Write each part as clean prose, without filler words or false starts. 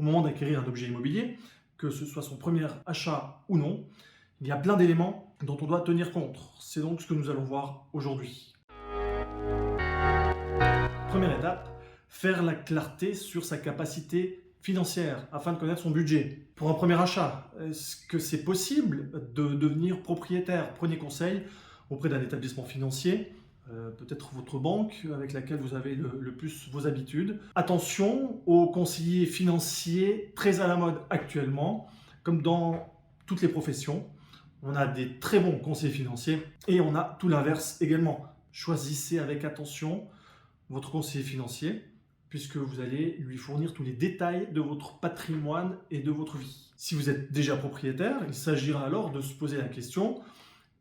au moment d'acquérir un objet immobilier, que ce soit son premier achat ou non, il y a plein d'éléments dont on doit tenir compte. C'est donc ce que nous allons voir aujourd'hui. Première étape, faire la clarté sur sa capacité financière afin de connaître son budget. Pour un premier achat, est-ce que c'est possible de devenir propriétaire? Prenez conseil auprès d'un établissement financier, peut-être votre banque avec laquelle vous avez le plus vos habitudes. Attention aux conseillers financiers très à la mode actuellement, comme dans toutes les professions. On a des très bons conseillers financiers et on a tout l'inverse également. Choisissez avec attention votre conseiller financier puisque vous allez lui fournir tous les détails de votre patrimoine et de votre vie. Si vous êtes déjà propriétaire, il s'agira alors de se poser la question: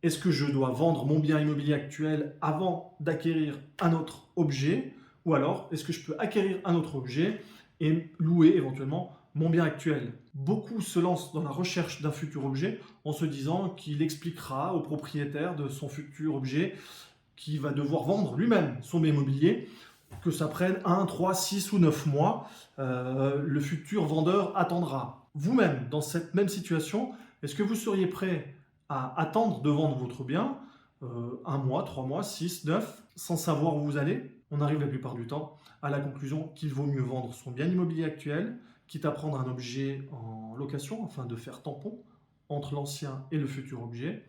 est-ce que je dois vendre mon bien immobilier actuel avant d'acquérir un autre objet? Ou alors, est-ce que je peux acquérir un autre objet et louer éventuellement mon bien actuel? Beaucoup se lancent dans la recherche d'un futur objet en se disant qu'il expliquera au propriétaire de son futur objet qui va devoir vendre lui-même son bien immobilier, que ça prenne 1, 3, 6 ou 9 mois. Le futur vendeur attendra. Vous-même, dans cette même situation, est-ce que vous seriez prêt à attendre de vendre votre bien 1 mois, 3 mois, 6, 9, sans savoir où vous allez? On arrive la plupart du temps à la conclusion qu'il vaut mieux vendre son bien immobilier actuel, quitte à prendre un objet en location afin de faire tampon entre l'ancien et le futur objet.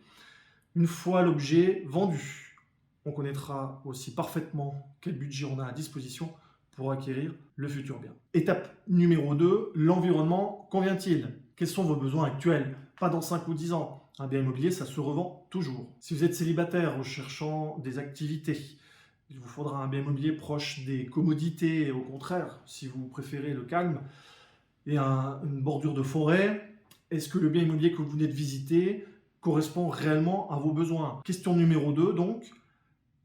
Une fois l'objet vendu, on connaîtra aussi parfaitement quel budget on a à disposition pour acquérir le futur bien. Étape numéro 2, l'environnement convient-il? Quels sont vos besoins actuels? Pas dans 5 ou 10 ans. Un bien immobilier, ça se revend toujours. Si vous êtes célibataire recherchant des activités, il vous faudra un bien immobilier proche des commodités. Et au contraire, si vous préférez le calme et une bordure de forêt, est-ce que le bien immobilier que vous venez de visiter correspond réellement à vos besoins? Question numéro 2, donc,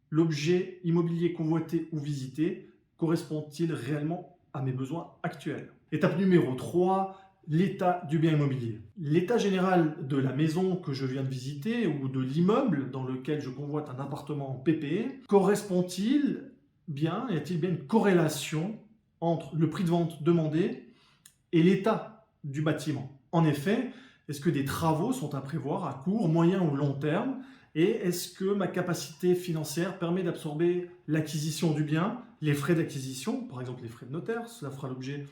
l'objet immobilier convoité ou visité correspond-il réellement à mes besoins actuels? Étape numéro 3, l'état du bien immobilier. L'état général de la maison que je viens de visiter ou de l'immeuble dans lequel je convoite un appartement PPE correspond-il bien, y a-t-il bien une corrélation entre le prix de vente demandé et l'état du bâtiment? En effet, est-ce que des travaux sont à prévoir à court, moyen ou long terme? Et est-ce que ma capacité financière permet d'absorber l'acquisition du bien, les frais d'acquisition, par exemple les frais de notaire? Cela fera l'objet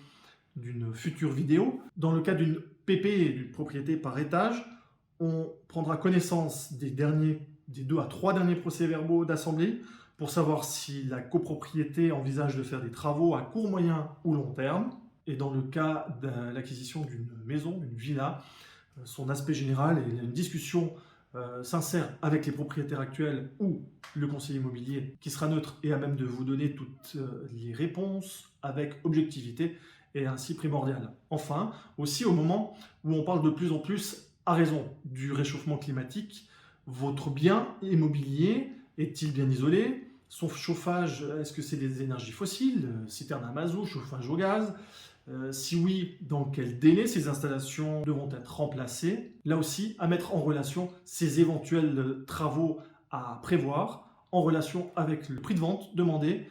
d'une future vidéo. Dans le cas d'une PP, d'une propriété par étage, on prendra connaissance des 2 à 3 derniers procès-verbaux d'assemblée pour savoir si la copropriété envisage de faire des travaux à court, moyen ou long terme. Et dans le cas de l'acquisition d'une maison, d'une villa, son aspect général et une discussion sincère avec les propriétaires actuels ou le conseiller immobilier qui sera neutre et à même de vous donner toutes les réponses avec objectivité est ainsi primordial. Enfin, aussi au moment où on parle de plus en plus, à raison du réchauffement climatique, votre bien immobilier est-il bien isolé? Son chauffage, est-ce que c'est des énergies fossiles, citerne à mazout, chauffage au gaz? Si oui, dans quel délai ces installations devront être remplacées? Là aussi, à mettre en relation ces éventuels travaux à prévoir en relation avec le prix de vente demandé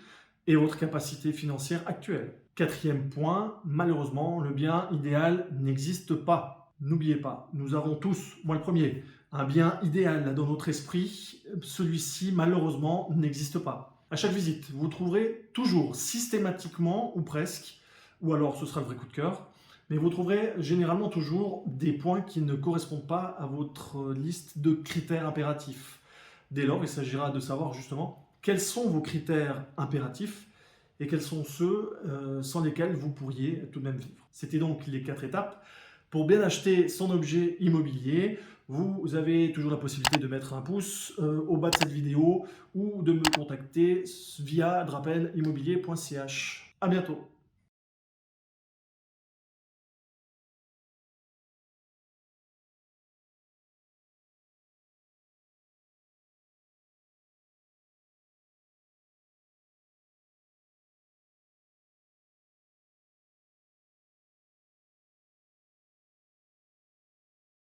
et votre capacité financière actuelle. Quatrième point, malheureusement, le bien idéal n'existe pas. N'oubliez pas, nous avons tous, moi le premier, un bien idéal dans notre esprit. Celui-ci, malheureusement, n'existe pas. À chaque visite, vous trouverez toujours, systématiquement ou presque, ou alors ce sera le vrai coup de cœur, mais vous trouverez généralement toujours des points qui ne correspondent pas à votre liste de critères impératifs. Dès lors, il s'agira de savoir justement quels sont vos critères impératifs et quels sont ceux sans lesquels vous pourriez tout de même vivre. C'était donc les 4 étapes. Pour bien acheter son objet immobilier, vous avez toujours la possibilité de mettre un pouce au bas de cette vidéo ou de me contacter via drapelimmobilier.ch. À bientôt.